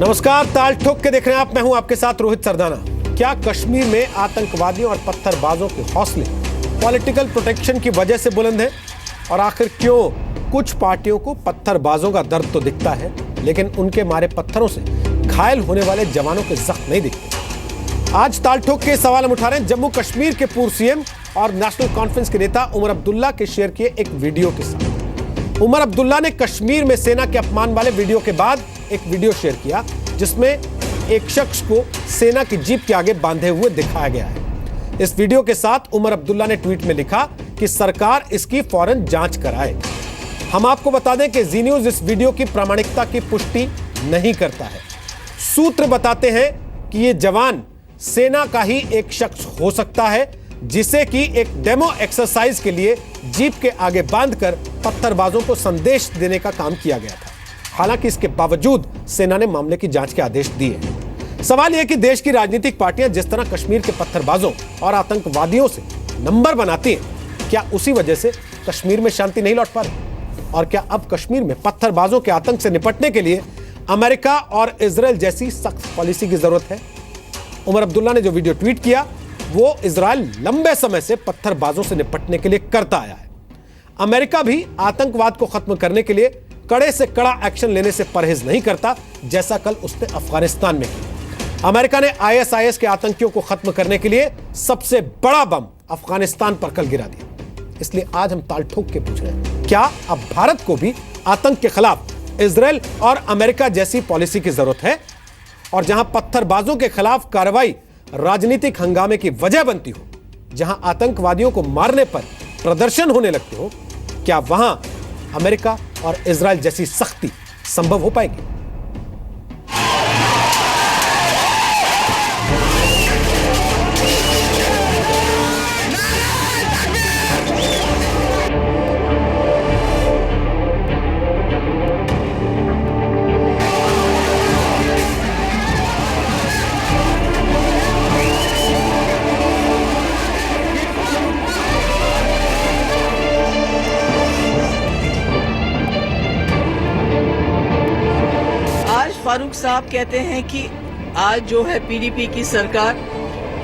नमस्कार, ताल ठोक के देख रहे हैं आप। मैं हूं आपके साथ रोहित सरदाना। क्या कश्मीर में आतंकवादियों और पत्थरबाजों के हौसले पॉलिटिकल प्रोटेक्शन की वजह से बुलंद हैं? और आखिर क्यों कुछ पार्टियों को पत्थरबाजों का दर्द तो दिखता है, लेकिन उनके मारे पत्थरों से घायल होने वाले जवानों के जख्म नहीं दिखते? आज ताल ठोक के सवाल हम उठा रहे हैं जम्मू कश्मीर के पूर्व सीएम और नेशनल कॉन्फ्रेंस के नेता उमर अब्दुल्ला के शेयर किए एक वीडियो के साथ। उमर अब्दुल्ला ने कश्मीर में सेना के अपमान वाले वीडियो के बाद एक वीडियो शेयर किया जिसमें एक शख्स को सेना की जीप के आगे बांधे हुए दिखाया गया है। इस वीडियो के साथ उमर अब्दुल्ला ने ट्वीट में लिखा कि सरकार इसकी फौरन जांच कराए। हम आपको बता दें कि जी न्यूज इस वीडियो की प्रामाणिकता की पुष्टि नहीं करता है। सूत्र बताते हैं कि यह जवान सेना का ही एक शख्स हो सकता है जिसे कि एक डेमो एक्सरसाइज के लिए जीप के आगे बांधकर पत्थरबाजों को संदेश देने का काम किया गया था। हालांकि इसके बावजूद सेना ने मामले की जांच के आदेश दिए हैं। सवाल यह कि देश की राजनीतिक पार्टियां जिस तरह कश्मीर के पत्थरबाजों और आतंकवादियों से नंबर बनाती हैं, क्या उसी वजह से कश्मीर में शांति नहीं लौट पा रही? और क्या अब कश्मीर में पत्थरबाजों के आतंक से निपटने के लिए अमेरिका और इजराइल जैसी सख्त पॉलिसी की जरूरत है? उमर अब्दुल्ला ने जो वीडियो ट्वीट किया वो इजराइल लंबे समय से पत्थरबाजों से निपटने के लिए करता आया है। अमेरिका भी आतंकवाद को खत्म करने के लिए कड़े से कड़ा एक्शन लेने से परहेज नहीं करता, जैसा कल उसने अफगानिस्तान में किया। अमेरिका ने आईएसआईएस के आतंकियों को खत्म करने के लिए सबसे बड़ा बम अफगानिस्तान पर कल गिरा दिया। इसलिए आज हम ताल ठोक के पूछ रहे हैं, क्या अब भारत को भी आतंक के खिलाफ इजराइल और अमेरिका जैसी पॉलिसी की जरूरत है? और जहां पत्थरबाजों के खिलाफ कार्रवाई राजनीतिक हंगामे की वजह बनती हो, जहां आतंकवादियों को मारने पर प्रदर्शन होने लगते हो, क्या वहां अमेरिका और इजराइल जैसी सख्ती संभव हो पाएगी? फारूक साहब कहते हैं कि आज जो है पीडीपी की सरकार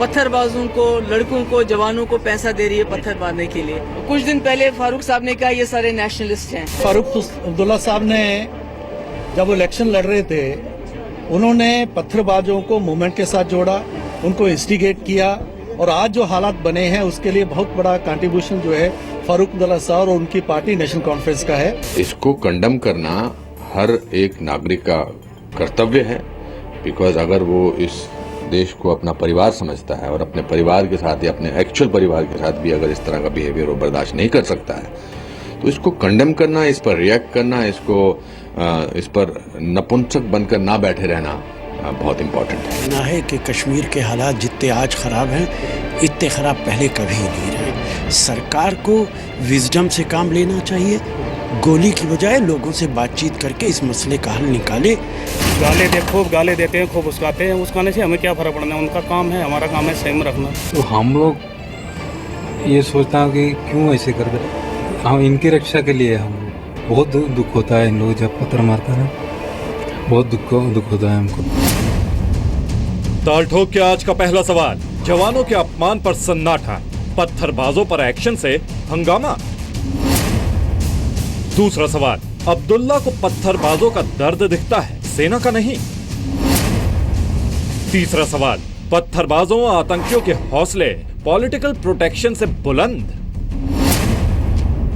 पत्थरबाजों को, लड़कों को, जवानों को पैसा दे रही है पत्थर मारने के लिए। कुछ दिन पहले फारूक साहब ने कहा ये सारे नेशनलिस्ट हैं। फारूक अब्दुल्ला साहब ने जब इलेक्शन लड़ रहे थे उन्होंने पत्थरबाजों को मूवमेंट के साथ जोड़ा, उनको इंस्टिगेट किया, और आज जो हालात बने हैं उसके लिए बहुत बड़ा कंट्रीब्यूशन जो है फारूक अब्दुल्ला साहब और उनकी पार्टी नेशनल कॉन्फ्रेंस का है। इसको कंडम करना हर एक नागरिक का कर्तव्य है, बिकॉज अगर वो इस देश को अपना परिवार समझता है और अपने परिवार के साथ या अपने एक्चुअल परिवार के साथ भी अगर इस तरह का बिहेवियर वो बर्दाश्त नहीं कर सकता है तो इसको कंडेम करना, इस पर रिएक्ट करना, इस पर नपुंसक बनकर ना बैठे रहना बहुत इम्पोर्टेंट है। ना है कि कश्मीर के हालात जितने आज खराब हैं इतने खराब पहले कभी नहीं रहे। सरकार को विजडम से काम लेना चाहिए, गोली की बजाय लोगों से बातचीत करके इस मसले का हल निकाले। खूब गाले देते हैं, खूब उसकाते हैं, उसकाने से हमें क्या फर्क पड़ना है? उनका काम है, हमारा काम है सेम रखना। तो हम लोग ये सोचता हूँ कि क्यों ऐसे कर रहे, हम इनकी रक्षा के लिए। हम बहुत दुख होता है इन लोग जब पत्थर मारता है, बहुत दुख होता है हमको। ताल ठोक के आज का पहला सवाल, जवानों के अपमान पर सन्नाटा, पत्थरबाजों पर एक्शन से हंगामा। दूसरा सवाल, अब्दुल्ला को पत्थरबाजों का दर्द दिखता है, सेना का नहीं। तीसरा सवाल, पत्थरबाजों और आतंकियों के हौसले पॉलिटिकल प्रोटेक्शन से बुलंद।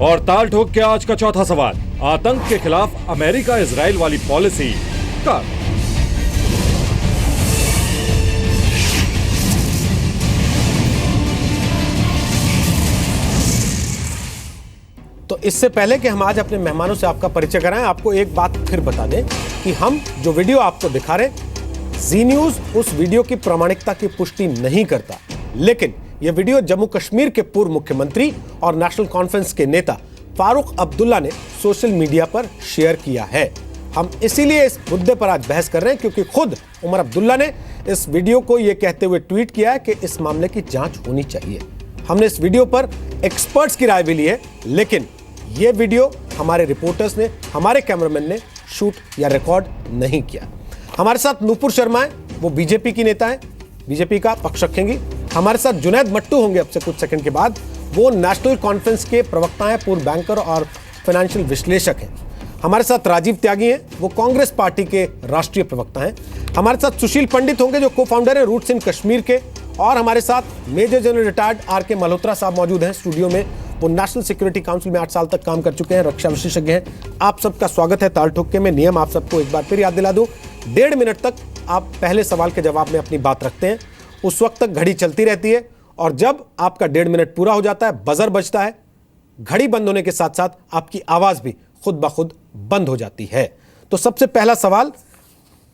और ताल ठोक के आज का चौथा सवाल, आतंक के खिलाफ अमेरिका इजराइल वाली पॉलिसी का। तो इससे पहले कि हम आज अपने मेहमानों से आपका परिचय कराएं, आपको एक बात फिर बता दें कि हम जो वीडियो आपको दिखा रहे हैं, जी न्यूज उस वीडियो की प्रामाणिकता की पुष्टि नहीं करता, लेकिन यह वीडियो जम्मू कश्मीर के पूर्व मुख्यमंत्री और नेशनल कॉन्फ्रेंस के नेता फारूक अब्दुल्ला ने सोशल मीडिया पर शेयर किया है। हम इसीलिए इस मुद्दे पर आज बहस कर रहे हैं क्योंकि खुद उमर अब्दुल्ला ने इस वीडियो को यह कहते हुए ट्वीट किया है कि इस मामले की जांच होनी चाहिए। हमने इस वीडियो पर एक्सपर्ट्स की राय भी ली है, लेकिन यह वीडियो हमारे रिपोर्टर्स ने, हमारे कैमरामैन ने शूट या रिकॉर्ड नहीं किया। हमारे साथ नूपुर शर्मा है, वो बीजेपी की नेता है, बीजेपी का पक्ष रखेंगी। हमारे साथ जुनैद मट्टू होंगे अब से कुछ सेकंड के बाद, वो नेशनल कॉन्फ्रेंस के प्रवक्ता हैं, पूर्व बैंकर और फाइनेंशियल विश्लेषक हैं। हमारे साथ राजीव त्यागी हैं, वो कांग्रेस पार्टी के राष्ट्रीय प्रवक्ता हैं। हमारे साथ सुशील पंडित होंगे, जो को फाउंडर है रूट्स इन कश्मीर के। और हमारे साथ major general retired R K. Malhotra साहब मौजूद हैं स्टूडियो में। वो नेशनल सिक्योरिटी काउंसिल में 8 साल तक काम कर चुके हैं, रक्षा विशेषज्ञ हैं। आप सबका स्वागत है ताल ठोक के में। नियम आप सबको एक बार फिर याद दिला दूं, 1.5 मिनट तक आप पहले सवाल के जवाब में अपनी बात रखते हैं। उस वक्त तक घड़ी चलती रहती है और जब आपका 1.5 मिनट पूरा हो जाता है, बजर बजता है। घड़ी बंद होने के साथ साथ आपकी आवाज भी खुद ब खुद बंद हो जाती है। तो सबसे पहला सवाल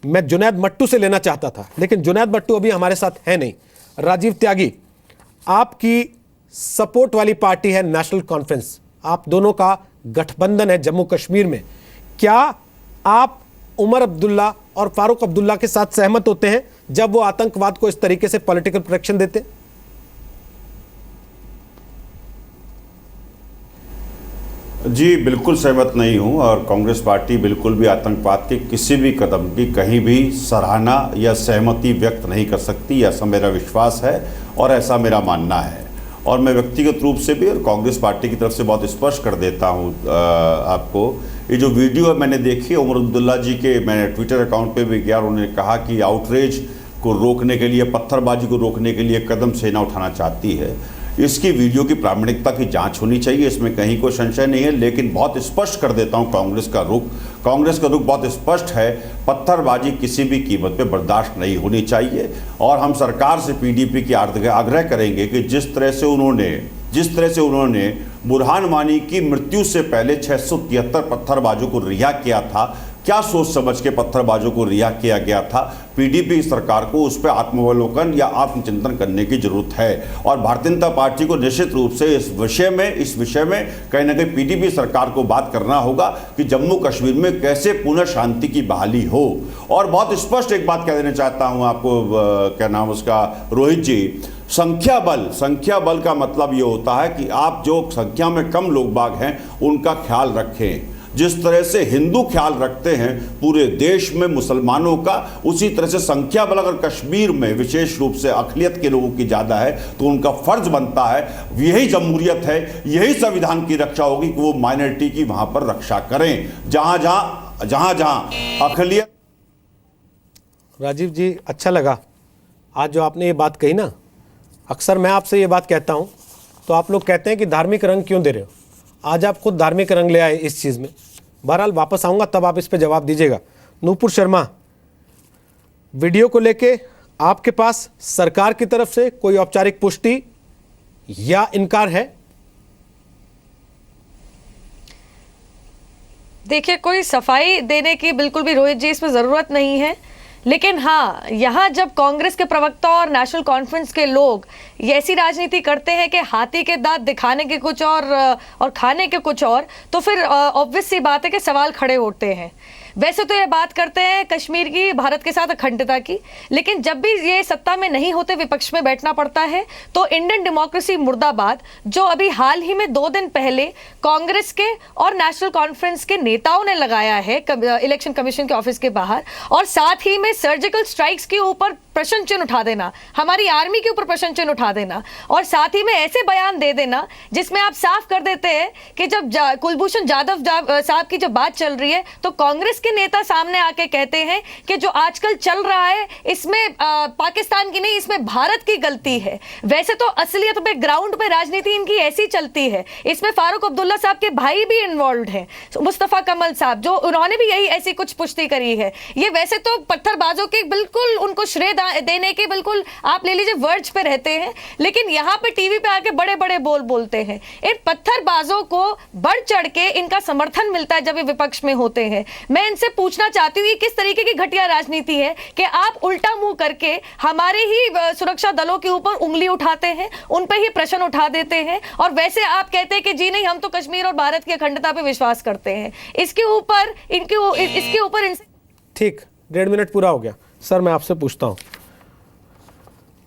मैं जुनैद मट्टू से लेना चाहता था, लेकिन जुनैद मट्टू अभी हमारे साथ है नहीं। राजीव त्यागी, आपकी सपोर्ट वाली पार्टी है नेशनल कॉन्फ्रेंस, आप दोनों का गठबंधन है जम्मू कश्मीर में। क्या आप उमर अब्दुल्ला और फारूक अब्दुल्ला के साथ सहमत होते हैं जब वो आतंकवाद को इस तरीके से पॉलिटिकल प्रोटेक्शन देते हैं? जी बिल्कुल सहमत नहीं हूं और कांग्रेस पार्टी बिल्कुल भी आतंकवाद के किसी भी कदम की कहीं भी सराहना या सहमति व्यक्त नहीं कर सकती, ऐसा मेरा विश्वास है और ऐसा मेरा मानना है। और मैं व्यक्तिगत रूप से भी और कांग्रेस पार्टी की तरफ से बहुत स्पष्ट कर देता हूं आपको, ये जो वीडियो मैंने देखी उमर अब्दुल्ला जी के, मैंने ट्विटर अकाउंट पे भी किया और उन्होंने कहा कि आउटरीच को रोकने के लिए, पत्थरबाजी को रोकने के लिए कदम सेना उठाना चाहती है। इसकी वीडियो की प्रामाणिकता की जांच होनी चाहिए, इसमें कहीं कोई संशय नहीं है। लेकिन बहुत स्पष्ट कर देता हूं कांग्रेस का रुख बहुत स्पष्ट है, पत्थरबाजी किसी भी कीमत पे बर्दाश्त नहीं होनी चाहिए। और हम सरकार से पीडीपी की आग्रह करेंगे कि जिस तरह से उन्होंने बुरहान वानी की मृत्यु से पहले 673 पत्थरबाजों को रिहा किया था, क्या सोच समझ के पत्थरबाजों को रिहा किया गया था, पीडीपी सरकार को उस पर आत्मावलोकन या आत्मचिंतन करने की जरूरत है। और भारतीय जनता पार्टी को निश्चित रूप से इस विषय में कहीं ना कहीं पीडीपी सरकार को बात करना होगा कि जम्मू कश्मीर में कैसे पुनः शांति की बहाली हो। और बहुत स्पष्ट एक बात कह देना चाहता हूं आपको, क्या नाम उसका, रोहित जी, संख्या बल का मतलब ये होता है कि आप जो संख्या में कम लोग बाग हैं उनका ख्याल रखें। जिस तरह से हिंदू ख्याल रखते हैं पूरे देश में मुसलमानों का, उसी तरह से संख्या बल अगर कश्मीर में विशेष रूप से अक़लियत के लोगों की ज़्यादा है तो उनका फर्ज बनता है, यही जमहूरियत है, यही संविधान की रक्षा होगी कि वो माइनॉरिटी की वहां पर रक्षा करें जहां जहां अक़लियत। राजीव जी, अच्छा लगा आज जो आपने ये बात कही ना। अक्सर मैं आपसे ये बात कहता हूं तो आप लोग कहते हैं कि धार्मिक रंग क्यों दे रहे हो, आज आप खुद धार्मिक रंग ले आए इस चीज़ में। बहरहाल वापस आऊँगा तब आप इस पे जवाब दीजिएगा। नूपुर शर्मा, वीडियो को लेके आपके पास सरकार की तरफ से कोई औपचारिक पुष्टि या इनकार है? देखिए, कोई सफाई देने की बिल्कुल भी रोहित जी इसमें ज़रूरत नहीं है। लेकिन हाँ, यहाँ जब कांग्रेस के प्रवक्ता और नेशनल कॉन्फ्रेंस के लोग ऐसी राजनीति करते हैं कि हाथी के दांत दिखाने के कुछ और खाने के कुछ और, तो फिर ऑब्वियस सी बात है कि सवाल खड़े होते हैं। वैसे तो ये बात करते हैं कश्मीर की, भारत के साथ अखंडता की, लेकिन जब भी ये सत्ता में नहीं होते विपक्ष में बैठना पड़ता है तो इंडियन डेमोक्रेसी मुर्दाबाद, जो अभी हाल ही में 2 दिन पहले कांग्रेस के और नेशनल कॉन्फ्रेंस के नेताओं ने लगाया है इलेक्शन कमीशन के ऑफिस के बाहर, और साथ ही में सर्जिकल स्ट्राइक्स के ऊपर प्रश्न चिन्ह उठा देना, हमारी आर्मी के ऊपर प्रश्न चिन्ह उठा देना, और साथ ही में ऐसे बयान दे देना जिसमें आप साफ कर देते हैं कि जब कुलभूषण जाधव साहब की जब बात चल रही है तो कांग्रेस के नेता सामने आके कहते हैं कि जो आजकल चल रहा है इसमें पाकिस्तान की नहीं, इसमें भारत की गलती है। वैसे तो असलियत पे ग्राउंड पे राजनीति इनकी ऐसी चलती है। इसमें फारूक अब्दुल्ला साहब के भाई भी इन्वॉल्व हैं, मुस्तफा कमल साहब, जो उन्होंने भी यही ऐसी कुछ पुष्टि करी है। ये वैसे तो पत्थरबाजों के बिल्कुल उनको श्रेय देने के बिल्कुल आप ले लीजिए वर्ज पे रहते हैं, लेकिन यहाँ पे टीवी पे आके बड़े बड़े बोलते हैं। इन पत्थरबाजों को बढ़ चढ़ के इनका समर्थन मिलता है जब ये विपक्ष में होते हैं। मैं इनसे पूछना चाहती हूँ, किस तरीके की घटिया राजनीति है कि आप उल्टा मुंह करके हमारे ही सुरक्षा दलों के ऊपर उंगली उठाते हैं, उन पे ही प्रश्न उठा देते हैं, और वैसे आप कहते हैं कि जी नहीं, हम तो कश्मीर और भारत की अखंडता पे विश्वास करते हैं। इसके ऊपर ठीक, 1.5 मिनट पूरा हो गया। सर, मैं आपसे पूछता हूं,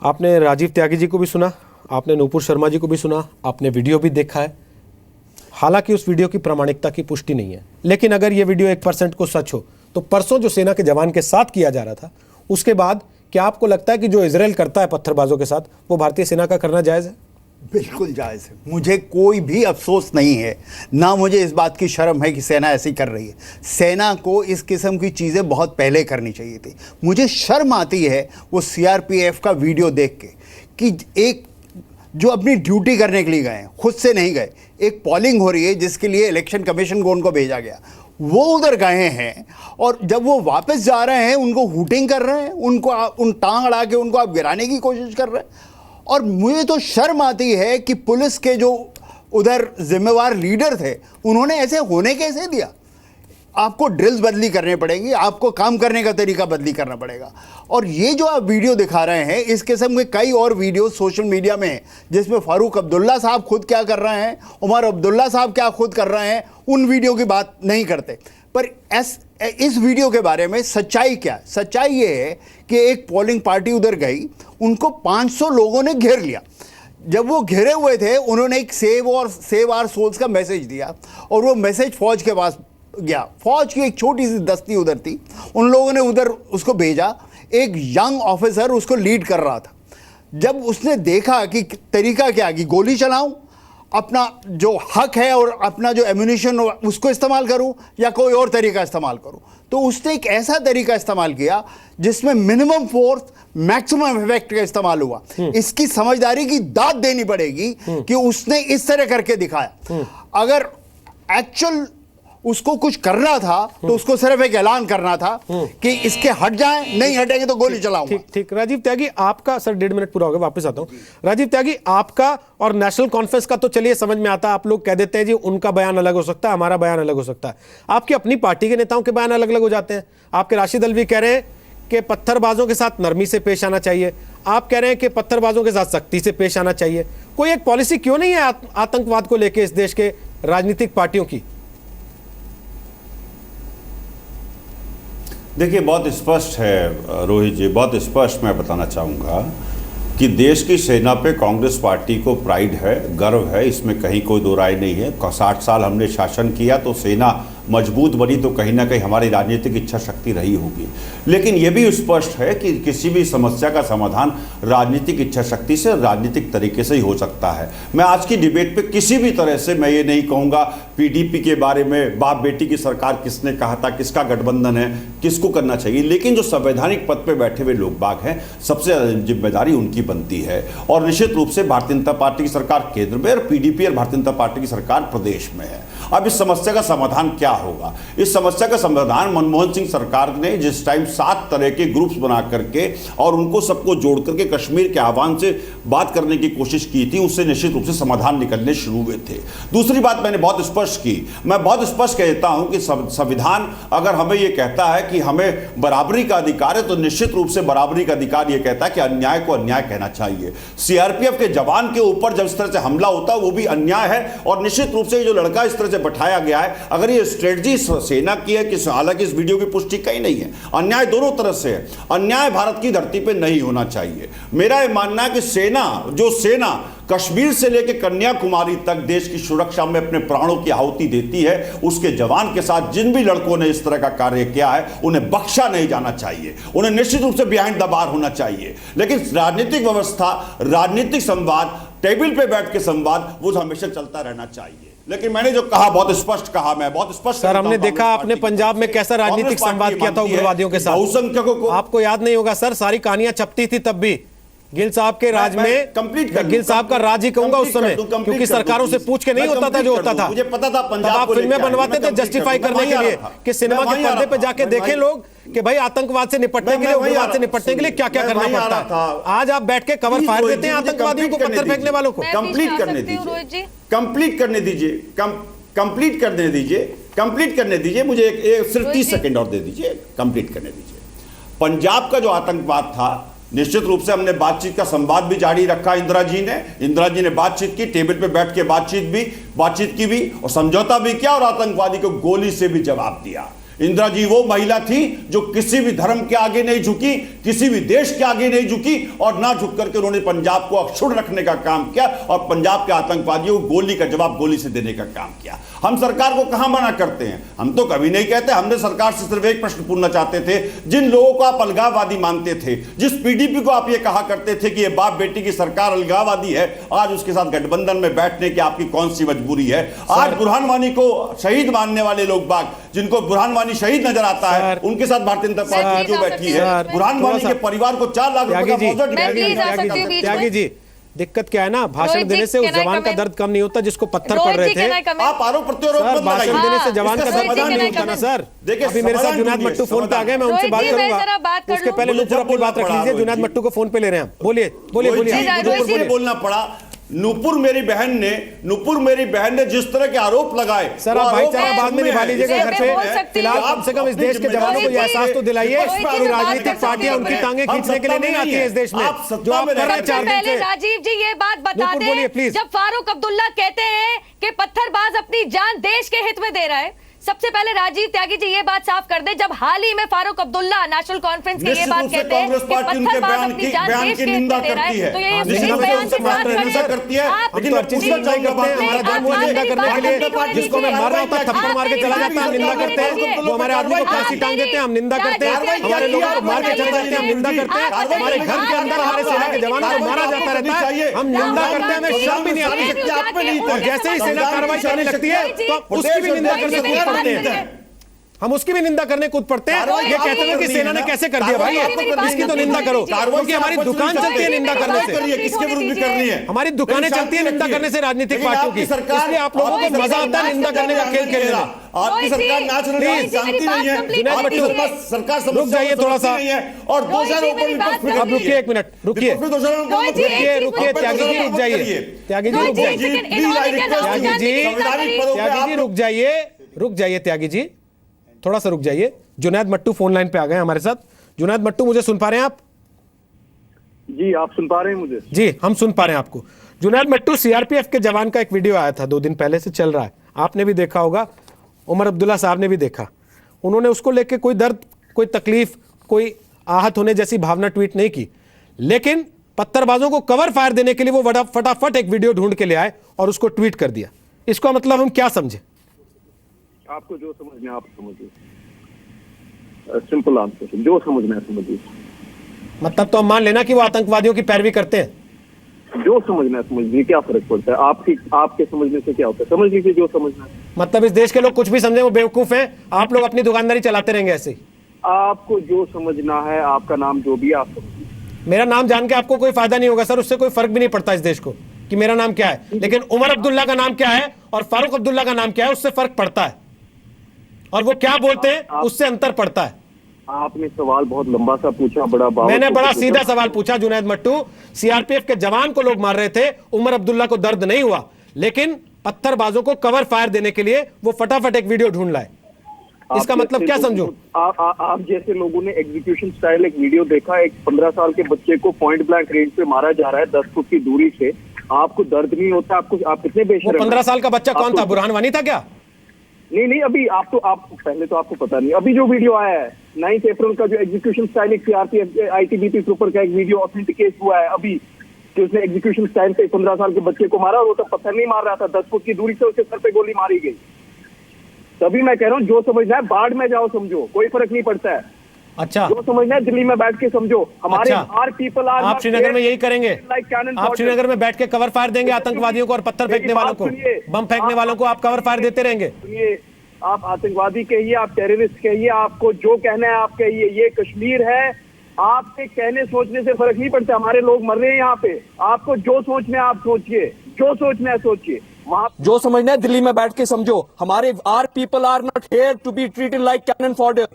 आपने राजीव त्यागी जी को भी सुना, आपने नूपुर शर्मा जी को भी सुना, आपने वीडियो भी देखा है। हालांकि उस वीडियो की प्रामाणिकता की पुष्टि नहीं है, लेकिन अगर ये वीडियो 1% को सच हो तो परसों जो सेना के जवान के साथ किया जा रहा था, उसके बाद क्या आपको लगता है कि जो इजराइल करता है पत्थरबाजों के साथ, वो भारतीय सेना का करना जायज़ है? बिल्कुल जायज़ है। मुझे कोई भी अफसोस नहीं है, ना मुझे इस बात की शर्म है कि सेना ऐसी कर रही है। सेना को इस किस्म की चीज़ें बहुत पहले करनी चाहिए थी। मुझे शर्म आती है वो सीआरपीएफ का वीडियो देख के कि एक जो अपनी ड्यूटी करने के लिए गए हैं, खुद से नहीं गए, एक पॉलिंग हो रही है जिसके लिए इलेक्शन कमीशन को उनको भेजा गया, वो उधर गए हैं और जब वो वापस जा रहे हैं उनको हूटिंग कर रहे हैं, उनको उन टांग अड़ा के उनको आप गिराने की कोशिश कर रहे हैं। और मुझे तो शर्म आती है कि पुलिस के जो उधर जिम्मेवार लीडर थे उन्होंने ऐसे होने कैसे दिया। आपको ड्रिल्स बदली करने पड़ेंगी, आपको काम करने का तरीका बदली करना पड़ेगा। और ये जो आप वीडियो दिखा रहे हैं, इस किस्म के कई और वीडियो सोशल मीडिया में हैं जिसमें फारूक अब्दुल्ला साहब खुद क्या कर रहे हैं, उमर अब्दुल्ला साहब क्या खुद कर रहे हैं, उन वीडियो की बात नहीं करते। पर इस वीडियो के बारे में सच्चाई क्या है? सच्चाई ये है कि एक पोलिंग पार्टी उधर गई, उनको 500 लोगों ने घेर लिया। जब वो घिरे हुए थे उन्होंने एक सेव आवर सोल्स का मैसेज दिया और वो मैसेज फौज के पास गया। फौज की एक छोटी सी दस्ती उधर थी, उन लोगों ने उधर उसको भेजा। एक यंग ऑफिसर उसको लीड कर रहा था। जब उसने देखा कि तरीका क्या, कि गोली चलाऊं, अपना जो हक है और अपना जो एम्यूनिशन उसको इस्तेमाल करूं या कोई और तरीका इस्तेमाल करूं, तो उसने एक ऐसा तरीका इस्तेमाल किया जिसमें मिनिमम फोर्स मैक्सिमम इफेक्ट का इस्तेमाल हुआ। इसकी समझदारी की दाद देनी पड़ेगी कि उसने इस तरह करके दिखाया। अगर एक्चुअल उसको कुछ करना था तो उसको सिर्फ एक ऐलान करना था कि इसके हट जाएं, नहीं हटेंगे तो गोली चलाऊंगा। ठीक। राजीव त्यागी, आपका सर 1.5 मिनट पूरा हो गया, वापस आता हूं। राजीव त्यागी, आपका और नेशनल कॉन्फ्रेंस का तो चलिए समझ में आता है, आप लोग कह देते हैं जी उनका बयान अलग हो सकता है, हमारा बयान अलग हो सकता है। आपकी अपनी पार्टी के नेताओं के बयान अलग अलग हो जाते हैं। आपके राशिद अलवी कह रहे हैं कि पत्थरबाजों के साथ नरमी से पेश आना चाहिए, आप कह रहे हैं कि पत्थरबाजों के साथ सख्ती से पेश आना चाहिए। कोई एक पॉलिसी क्यों नहीं है आतंकवाद को लेकर इस देश के राजनीतिक पार्टियों की? देखिए, बहुत स्पष्ट है रोहित जी, बहुत स्पष्ट मैं बताना चाहूँगा कि देश की सेना पे कांग्रेस पार्टी को प्राइड है, गर्व है, इसमें कहीं कोई दो राय नहीं है। 60 साल हमने शासन किया तो सेना मजबूत बनी तो कहीं ना कहीं हमारी राजनीतिक इच्छा शक्ति रही होगी। लेकिन यह भी स्पष्ट है कि किसी भी समस्या का समाधान राजनीतिक इच्छा शक्ति से, राजनीतिक तरीके से ही हो सकता है। मैं आज की डिबेट पे किसी भी तरह से मैं ये नहीं कहूँगा पीडीपी के बारे में बाप बेटी की सरकार किसने कहा था, किसका गठबंधन है, किसको करना चाहिए, लेकिन जो संवैधानिक पद पे बैठे हुए लोग बाग हैं, सबसे जिम्मेदारी उनकी बनती है। और निश्चित रूप से भारतीय जनता पार्टी की सरकार केंद्र में और पीडीपी और भारतीय जनता पार्टी की सरकार प्रदेश में है। अब इस समस्या का समाधान क्या होगा? इस समस्या का समाधान मनमोहन सिंह सरकार ने जिस टाइम 7 तरह के ग्रुप्स बना करके और उनको सबको जोड़ करके कश्मीर के आह्वान से बात करने की कोशिश की थी, उससे निश्चित रूप से समाधान निकलने शुरू हुए थे। दूसरी बात मैंने बहुत स्पष्ट की, मैं बहुत स्पष्ट कहता हूं कि संविधान अगर हमें यह कहता है कि हमें बराबरी का अधिकार है तो निश्चित रूप से बराबरी का अधिकार यह कहता है कि अन्याय को अन्याय कहना चाहिए। सीआरपीएफ के जवान के ऊपर जब इस तरह से हमला होता है वो भी अन्याय है। और निश्चित रूप से जो लड़का इस तरह से बैठाया गया है, अगर ये स्ट्रेटजी सेना की है कि हालांकि इस वीडियो की पुष्टि कहीं नहीं है, अन्याय दोनों तरफ से है। अन्याय भारत की धरती पे नहीं होना चाहिए। मेरा यह मानना है कि सेना कश्मीर से लेकर कन्याकुमारी तक देश की सुरक्षा में अपने प्राणों की आहुति देती है, उसके जवान के साथ जिन भी लड़कों ने इस तरह का कार्य किया है उन्हें बख्शा नहीं जाना चाहिए, उन्हें निश्चित रूप से बिहाइंड द बार होना चाहिए। लेकिन राजनीतिक व्यवस्था, राजनीतिक संवाद, टेबल पे बैठ के संवाद वो हमेशा चलता रहना चाहिए। लेकिन मैंने जो कहा बहुत स्पष्ट कहा, मैं बहुत स्पष्ट सर, हमने देखा आपने पंजाब में कैसा राजनीतिक संवाद किया था उग्रवादियों के साथ। बहुसंख्यकों को आपको याद नहीं होगा सर, सारी कहानियां छपती थी तब भी। गिल साहब के राज में, गिल साहब का राज ही कहूंगा उस समय, क्योंकि सरकारों से पूछ के नहीं होता था जो होता था। मुझे पता था पंजाब आप फिल्में बनवाते थे जस्टिफाई करने के लिए कि सिनेमा के पर्दे पे जाके देखें लोग कि भाई आतंकवाद से निपटने के लिए, उग्रवाद से निपटने के लिए क्या क्या करना पड़ता है। आज आप बैठ के कवर फायर देते हैं आतंकवादियों को, पत्थर फेंकने वालों को। कंप्लीट करने दीजिए, कंप्लीट करने दीजिए, मुझे सिर्फ 30 सेकंड और दे दीजिए, कंप्लीट करने दीजिए। पंजाब का जो आतंकवाद था, निश्चित रूप से हमने बातचीत का संवाद भी जारी रखा। इंदिरा जी ने बातचीत की, टेबल पे बैठ के बातचीत की भी और समझौता भी किया और आतंकवादी को गोली से भी जवाब दिया। इंदिरा जी वो महिला थी जो किसी भी धर्म के आगे नहीं झुकी, किसी भी देश के आगे नहीं झुकी, और ना झुक करके उन्होंने पंजाब को अक्षुण्ण रखने का काम किया और पंजाब के आतंकवादियों को गोली का जवाब गोली से देने का काम किया। हम सरकार को कहां मना करते हैं? हम तो कभी नहीं कहते। हमने सरकार से सिर्फ एक प्रश्न पूछना चाहते थे, जिन लोगों को आप अलगाववादी मानते थे, जिस पीडीपी को आप ये कहा करते थे कि ये बाप बेटी की सरकार अलगाववादी है, आज उसके साथ गठबंधन में बैठने की आपकी कौन सी मजबूरी है? आज बुरहान वानी को शहीद मानने वाले लोग बाग, जिनको बुरहान वानी शहीद नजर आता है, उनके साथ भारतीय जनता पार्टी क्यों बैठी है? बुरहान वानी के परिवार को 4 लाख रुपए का त्यागी जी, दिक्कत क्या है ना, भाषण देने से उस जवान का दर्द कम नहीं होता जिसको पत्थर पड़ रहे थे। आप आरोप प्रत्यारोप भाषण देने से जवान का दर्द कम नहीं होता ना सर। देखिए अभी मेरे साथ जुनैद मट्टू फोन पे आ गए, मैं उनसे बात करूंगा। उसके पहले नूपुर अपनी बात रख लीजिए। जुनैद मट्टू को फोन पे ले रहे हैं, बोलिए बोलिए बोलिए। बोलना पड़ा। नूपुर मेरी बहन ने जिस तरह के आरोप लगाए, सर आप भाईचारा बाद में निभा लीजिएगा घर पे। फिलहाल कम से कम इस देश के जवानों को यह एहसास तो दिलाइए कि राजनीतिक पार्टियां उनकी टांगे खींचने के लिए नहीं आती है इस देश में, जो आप कर रहे हैं 4 दिन से। राजीव जी ये बात बता दें, जब फारूक अब्दुल्ला कहते हैं कि पत्थरबाज अपनी जान देश के हित में दे रहा है, सबसे पहले राजीव त्यागी जी ये बात साफ कर दे, जब हाल ही में फारूक अब्दुल्ला नेशनल कॉन्फ्रेंस की ये बात कहते हैं कि पत्थरबाज अपनी जान देश के हित में दे रहा है, तो ये उसी बयान से बात करती है। जिसको मैं मार रहा होता थप्पड़ मार के चला जाता, हम निंदा करते हैं। वो हमारे आदमी को फांसी टांग देते हैं, हम निंदा करते हैं। हमारे लोगों को मार के चला जाते हैं, हम निंदा करते हैं। हमारे घर के अंदर हमारे सेना के जवानों को मारा जाता रहता है, हम निंदा करते हैं। हमें शर्म भी नहीं आती। और जैसे ही सेना कार्रवाई करने लगती है तो उसकी भी निंदा करने कूद पड़ते हैं। हम उसकी भी निंदा करने कूद पड़ते हैं। ये कहते हैं कि सेना ने कैसे कर दिया भाई, इसकी तो निंदा करो, क्योंकि हमारी दुकान चलती है निंदा करने से। किसके विरुद्ध भी करनी है? हमारी दुकानें चलती है निंदा करने से राजनीतिक पार्टियों की। इसलिए आप लोगों को मजा आता है निंदा करने का खेल खेलने में। आपकी सरकार नेचुरली जानती नहीं है, सरकार रुक जाइए थोड़ा सा, और 2000 अब रुकिए 1 मिनट, रुकिए रुकिए त्यागी जी रुक जाइए, त्यागी जी रुक जाइए, त्यागी जी रुक जाइए, त्यागी जी थोड़ा सा रुक जाइए। जुनैद मट्टू फोन लाइन पे आ गए हमारे साथ। जुनैद मट्टू मुझे सुन पा रहे हैं आप? जी आप सुन पा रहे हैं मुझे? जी हम सुन पा रहे हैं आपको। जुनैद मट्टू, सीआरपीएफ के जवान का एक वीडियो आया था 2 दिन पहले से चल रहा है, आपने भी देखा होगा, उमर अब्दुल्ला साहब ने भी देखा। उन्होंने उसको लेके कोई दर्द, कोई तकलीफ, कोई आहत होने जैसी भावना ट्वीट नहीं की, लेकिन पत्थरबाजों को कवर फायर देने के लिए वो फटाफट एक वीडियो ढूंढ के ले आए और उसको ट्वीट कर दिया। इसका मतलब हम क्या समझे? आपको जो समझना है आप समझिए, सिंपल आंसर, जो समझना है समझिए। मतलब तो हम मान लेना कि वो आतंकवादियों की पैरवी करते हैं? जो समझना है समझिए, क्या फर्क पड़ता है? आपके समझने से क्या होता है? समझ लीजिए जो समझना है। मतलब इस देश के लोग कुछ भी समझे वो बेवकूफ हैं, आप लोग अपनी दुकानदारी चलाते रहेंगे ऐसे ही? आपको जो समझना है, आपका नाम जो भी आप समझिए। मेरा नाम जान के आपको कोई फायदा नहीं होगा सर, उससे कोई फर्क भी नहीं पड़ता इस देश को कि मेरा नाम क्या है, लेकिन उमर अब्दुल्ला का नाम क्या है और फारूक अब्दुल्ला का नाम क्या है उससे फर्क पड़ता है, और वो क्या बोलते हैं उससे अंतर पड़ता है। आपने सवाल बहुत लंबा सा पूछा, मैंने बड़ा सीधा सवाल पूछा जुनैद मट्टू। सीआरपीएफ के जवान को लोग मार रहे थे, उमर अब्दुल्ला को दर्द नहीं हुआ, लेकिन पत्थरबाजों को कवर फायर देने के लिए वो फटाफट एक वीडियो ढूंढ लाए। इसका मतलब क्या समझूं? आप जैसे लोगों ने एग्जीक्यूशन स्टाइल एक वीडियो देखा, एक 15 साल के बच्चे को पॉइंट ब्लैंक रेंज पे मारा जा रहा है 10 फुट की दूरी से, आपको दर्द नहीं होता? आपको, आप कितने बेशर्म? 15 साल का बच्चा कौन था? बुरहान वानी था क्या? नहीं, अभी आप पहले तो आपको पता नहीं, अभी जो वीडियो आया है 9 अप्रैल का, जो एग्जीक्यूशन स्टाइल एक सीआरपीएफ आईटीबीपी ट्रूपर का एक वीडियो ऑथेंटिकेट हुआ है अभी, कि उसने एग्जीक्यूशन स्टाइल से 15 साल के बच्चे को मारा, और वो तो पत्थर नहीं मार रहा था, 10 फुट की दूरी से उसके सर पे गोली मारी गई। तभी मैं कह रहा हूँ जो समझना है बाढ़ में जाओ समझो, कोई फर्क नहीं पड़ता है। अच्छा, जो समझना है दिल्ली में बैठ के समझो। हमारे पीपल आर, आप श्रीनगर में यही करेंगे? आप श्रीनगर में बैठ के कवर फायर देंगे आतंकवादियों को और पत्थर फेंकने वालों को, बम फेंकने वालों को आप कवर फायर देते रहेंगे? सुनिए, आप आतंकवादी कहिए, आप टेररिस्ट कहिए, आपको जो कहना है आप कहिए, ये कश्मीर है। आपके कहने सोचने से फर्क नहीं पड़ता, हमारे लोग मर रहे हैं यहाँ पे। आपको जो सोचना है आप सोचिए, जो सोचना है सोचिए। वहां जो समझना है दिल्ली में बैठ के समझो। हमारे our people are not here to be treated like cannon fodder.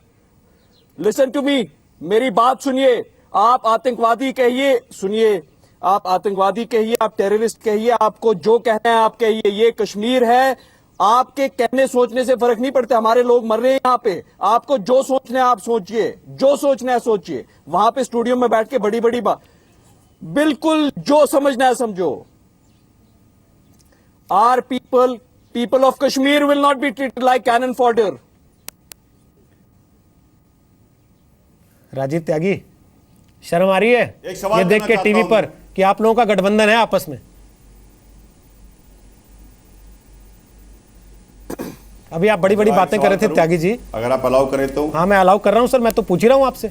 Listen to me, मेरी बात सुनिए। आप आतंकवादी कहिए, सुनिए, आप आतंकवादी कहिए, आप टेररिस्ट कहिए, आपको जो कहना है आप कहिए, ये कश्मीर है। आपके कहने सोचने से फर्क नहीं पड़ता, हमारे लोग मर रहे हैं यहाँ पे। आपको जो सोचना है आप सोचिए, जो सोचना है सोचिए। वहां पे स्टूडियो में बैठ के बड़ी बड़ी बात, बिल्कुल जो समझना है समझो। Are people of Kashmir will not be treated like cannon fodder. Rajiv Tyagi, शर्म आ रही है एक सवाल ये देख करना के चाहता टीवी हूं पर मैं। कि आप लोगों का गठबंधन है आपस में? अभी आप बड़ी बड़ी बातें कर रहे थे त्यागी जी। अगर आप अलाउ करें तो। हाँ मैं अलाउ कर रहा हूं सर, मैं तो पूछ ही रहा हूं आपसे।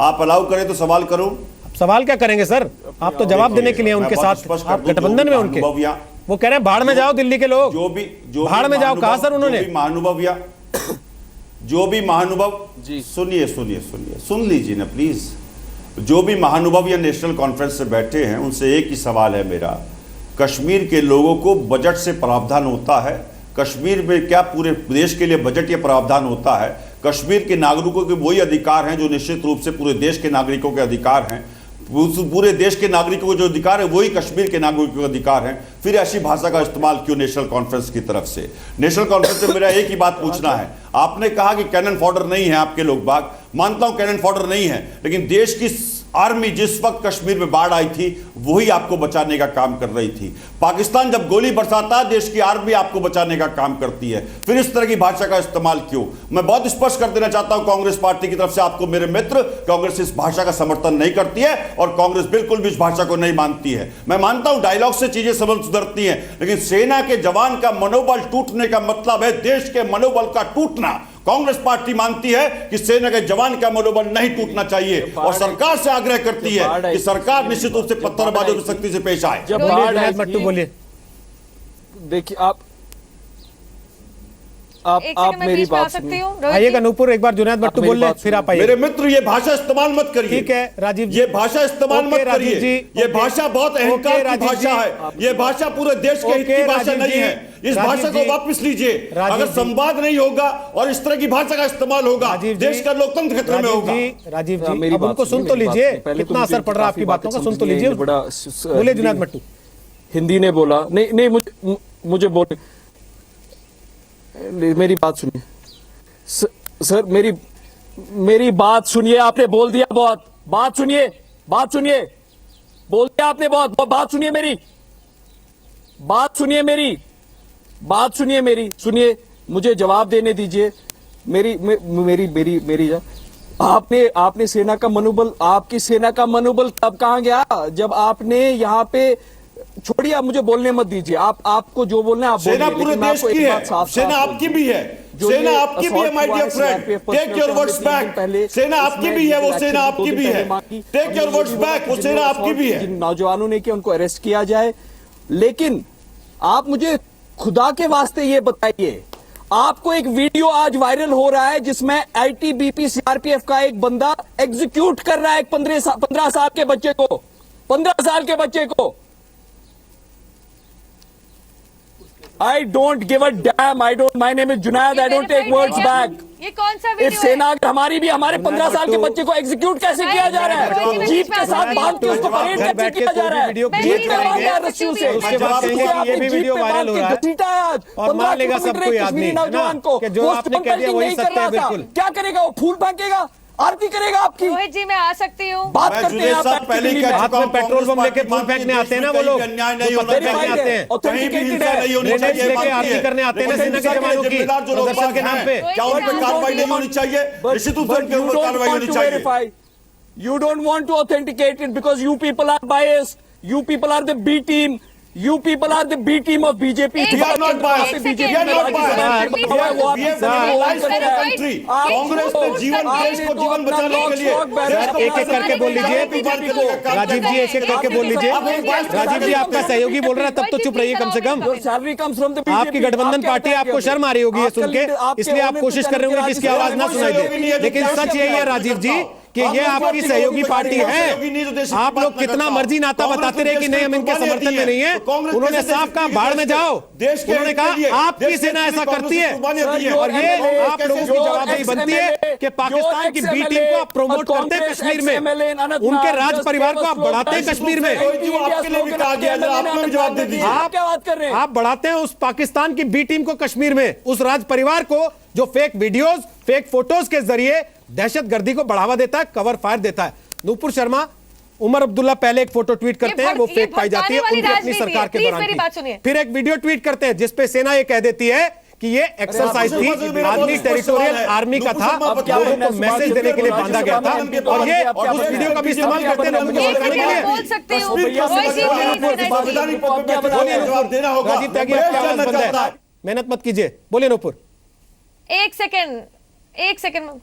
आप अलाउ करें तो सवाल करूं। सवाल क्या करेंगे सर, आप तो जवाब देने के लिए उनके साथ, आप गठबंधन में उनके, वो कह रहे हैं भाड़ में जाओ दिल्ली के लोग, जो भाड़ में जाओ, कहा सर उन्होंने? जो भी महानुभव जी, सुन लीजिए ना प्लीज। जो भी महानुभव या नेशनल कॉन्फ्रेंस से बैठे हैं उनसे एक ही सवाल है मेरा, कश्मीर के लोगों को बजट से प्रावधान होता है? कश्मीर में क्या पूरे देश के लिए बजट या प्रावधान होता है? कश्मीर के नागरिकों के वही अधिकार हैं जो निश्चित रूप से पूरे देश के नागरिकों के अधिकार हैं। पूरे देश के नागरिकों को जो अधिकार है वही कश्मीर के नागरिकों के अधिकार हैं। फिर ऐसी भाषा का इस्तेमाल क्यों नेशनल कॉन्फ्रेंस की तरफ से? नेशनल कॉन्फ्रेंस से मेरा एक ही बात पूछना है, आपने कहा कि कैनन फॉडर नहीं है आपके लोग बाग, मानता हूं कैनन फॉडर नहीं है, लेकिन देश की आर्मी जिस वक्त कश्मीर में बाढ़ आई थी वही आपको बचाने का काम कर रही थी। पाकिस्तान जब गोली बरसाता है देश की आर्मी आपको बचाने का काम करती है। फिर इस तरह की भाषा का इस्तेमाल क्यों? मैं बहुत स्पष्ट कर देना चाहता हूं कांग्रेस पार्टी की तरफ से आपको मेरे मित्र, कांग्रेस इस भाषा का समर्थन नहीं करती है और कांग्रेस बिल्कुल भी इस भाषा को नहीं मानती है। मैं मानता हूं डायलॉग से चीजें सुधरती हैं, लेकिन सेना के जवान का मनोबल टूटने का मतलब है देश के मनोबल का टूटना। कांग्रेस पार्टी मानती है कि सेना के जवान का मनोबल नहीं टूटना चाहिए और सरकार से आग्रह करती है कि सरकार निश्चित रूप से पत्थरबाजों की सख्ती से पेश आए। जब बाढ़ मट्टू बोलिए, देखिए आप मेरी बात सुनिए। आइएगा नूपुर, एक बार जुनैद मट्टू बोल ले फिर आप आइए। मेरे मित्र ये भाषा इस्तेमाल मत करिए। ठीक है राजीव जी, ये भाषा इस्तेमाल मत करिए। ये भाषा बहुत अहंकार की भाषा है। ये भाषा पूरे देश के हित की भाषा नहीं है। इस भाषा को वापस लीजिए। अगर संवाद नहीं होगा और इस तरह की भाषा का इस्तेमाल होगा देश का लोकतंत्र खतरे में होगा। राजीव जी अब उनको सुन तो लीजिए, कितना असर पड़ रहा है आपकी बातों का, सुन तो लीजिए। बोले जुनैद मट्टू। हिंदी ने बोला नहीं मुझे बोले, मेरी बात सुनिए सर, मेरी बात सुनिए। आपने बोल दिया बहुत, बात सुनिए बोल दिया आपने बहुत, बात सुनिए मेरी, सुनिए मुझे जवाब देने दीजिए। मेरी आपने सेना का मनोबल, आपकी सेना का मनोबल तब कहां गया जब आपने यहाँ पे, छोड़िए आप मुझे बोलने मत दीजिए, आपको जो बोलना है आप बोलिए। सेना पूरे देश की है, सेना आपकी भी है, सेना आपकी भी है my dear friend, take your words back. सेना आपकी भी है, वो सेना आपकी भी है, टेक योर वर्ड्स बैक, वो सेना आपकी भी है। नौजवानों ने किया उनको अरेस्ट किया जाए, लेकिन आप मुझे खुदा के वास्ते ये बताइए, आपको एक वीडियो आज वायरल हो रहा है जिसमें आईटीबीपी सीआरपीएफ का एक बंदा एग्जीक्यूट कर रहा है एक 15 साल के बच्चे को, 15 साल के बच्चे को। I don't give a damn. My name is Junaid. I don't take words back. ये कौन सा वीडियो इस सेना हमारी भी, हमारे 15 साल के बच्चे को एग्जीक्यूट कैसे किया जा रहा है? जीप के साथ बांध के उसको परेड कैसे किया जा रहा है? जीप का बांध है रस्सियों से। उसके बाद कहेंगे कि ये भी वीडियो वायरल हो रहा है और मान लेगा सब कोई आदमी नौजवान को कि जो आपने कह दिया वही सत्य है। बिल्कुल क्या करेगा वो? फूल फेंकेगा, आरती करेगा आपकी। रोहित जी मैं आ सकती हूँ? बात करते हैं आप पहले हाथ में पेट्रोल बम लेके फूल फेंकने आते हैं ना वो लोग, अन्याय नहीं होना फेंकने चाहिए, आते हैं, कहीं भी हिंसा नहीं होनी चाहिए, लेके आरती करने आते हैं सेना के जवानों की प्रदर्शन के नाम पे। क्या उन पर कार्रवाई नहीं होनी चाहिए? निश्चित रूप से उनके ऊपर कार्रवाई होनी चाहिए। You don't want to authenticate it because you people are biased. You people are the B team. You people are the B team of BJP. We are not biased. We are not biased. We have mobilized for the country. Congress ने जीवन, देश को जीवन बचाने के लिए एक एक करके बोल लीजिए राजीव जी, एक एक करके बोल लीजिए। राजीव जी आपका सहयोगी बोल रहा है तब तो चुप रहिए कम से कम। आपकी गठबंधन पार्टी, आपको शर्म आ रही होगी ये सुन के, इसलिए आप कोशिश कर रहे होंगे कि इसकी आवाज ना सुनाई दे, लेकिन सच यही है राजीव जी कि ये आपकी सहयोगी पार्टी है। आप लोग कितना मर्जी नाता बताते रहे कि नहीं हम इनके समर्थन में नहीं है, उन्होंने साफ कहा बाढ़ में जाओ। उन्होंने कहा आपकी सेना ऐसा करती है और ये आप लोगों की जवाबदेही बनती है कि पाकिस्तान की बी टीम को आप प्रमोट करते हैं कश्मीर में, उनके राज परिवार को आप बढ़ाते हैं कश्मीर में, आप बढ़ाते हैं उस पाकिस्तान की बी टीम को कश्मीर में, उस राज परिवार को जो फेक वीडियोस, फेक फोटोज के जरिए दहशतगर्दी को बढ़ावा देता है, कवर फायर देता है। नूपुर शर्मा, उमर अब्दुल्ला पहले एक फोटो ट्वीट करते हैं, वो फेक पाई जाती है उनकी अपनी सरकार के दौरान की। फिर एक वीडियो ट्वीट करते हैं जिसपे सेना ये कह देती है कि ये एक्सरसाइज थी, आदमी टेरिटोरियल आर्मी का था, लोगों को मैसेज देने के लिए बांधा गया था, और ये उस वीडियो का भी इस्तेमाल करते हैं लोगों को भड़काने के लिए। बोल सकते हो राजीव त्यागी, आपकी आवाज बंद है, मेहनत मत कीजिए, बोलिए नूपुर। एक सेकंड।